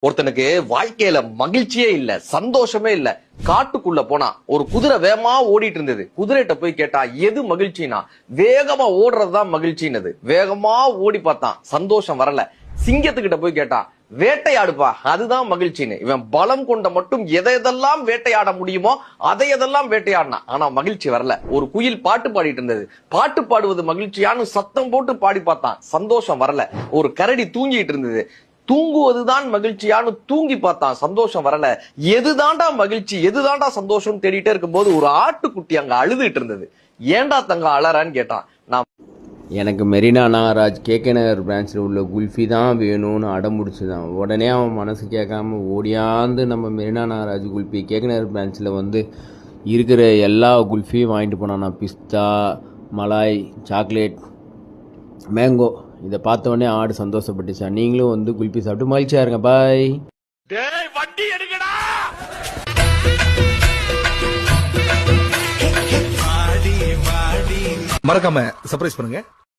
ஒருத்தனுக்கு வாழ்க்கையில மகிழ்ச்சியே இல்ல, சந்தோஷமே இல்ல. காட்டுக்குள்ள போனா ஒரு குதிரை வேகமா ஓடிட்டு இருந்தது. குதிரைகிட்ட போய் கேட்டா எது மகிழ்ச்சினா, வேகமா ஓடுறதுதான் மகிழ்ச்சின்னது. வேகமா ஓடி பார்த்தான், சந்தோஷம் வரல. சிங்கத்துக்கிட்ட போய் கேட்டான், வேட்டையாடுப்பா அதுதான் மகிழ்ச்சின்னு. இவன் பலம் கொண்ட மட்டும் எதையெல்லாம் வேட்டையாட முடியுமோ அதையெல்லாம் வேட்டையாடினான். ஆனா மகிழ்ச்சி வரல. ஒரு குயில் பாட்டு பாடிட்டு இருந்தது. பாட்டு பாடுவது மகிழ்ச்சியான்னு சத்தம் போட்டு பாடி பார்த்தான், சந்தோஷம் வரல. ஒரு கரடி தூங்கிட்டு இருந்தது. தூங்குவதுதான் மகிழ்ச்சியான்னு தூங்கி பார்த்தான், சந்தோஷம் வரல. எதுதாண்டா மகிழ்ச்சி, எதுதாண்டா சந்தோஷம் தேடிட்டே இருக்கும்போது ஒரு ஆட்டுக்குட்டி அங்க அழுதுட்டு இருந்தது. ஏண்டா தங்க அலறான்னு கேட்டான். நான் எனக்கு மெரினா நாகராஜ் கேகே நகர் பிரான்ச்சில் உள்ள குல்ஃபி தான் வேணும்னு அடம்பிடிச்சுதான். உடனே அவன் மனசு கேட்காம ஓடியாந்து நம்ம மெரினா நாகராஜ் குல்ஃபி கேகே நகர் பிரான்ச்சில் வந்து இருக்கிற எல்லா குல்ஃபியும் வாங்கிட்டு போனான். நான் பிஸ்தா, மலாய், சாக்லேட், மேங்கோ இதை பார்த்த உடனே ஆடு சந்தோஷப்பட்டுச்சான். நீங்களும் வந்து குல்ஃபி சாப்பிட்டு மகிழ்ச்சியா இருங்க. பாய். மறக்காம சர்ப்ரைஸ் பண்ணுங்க.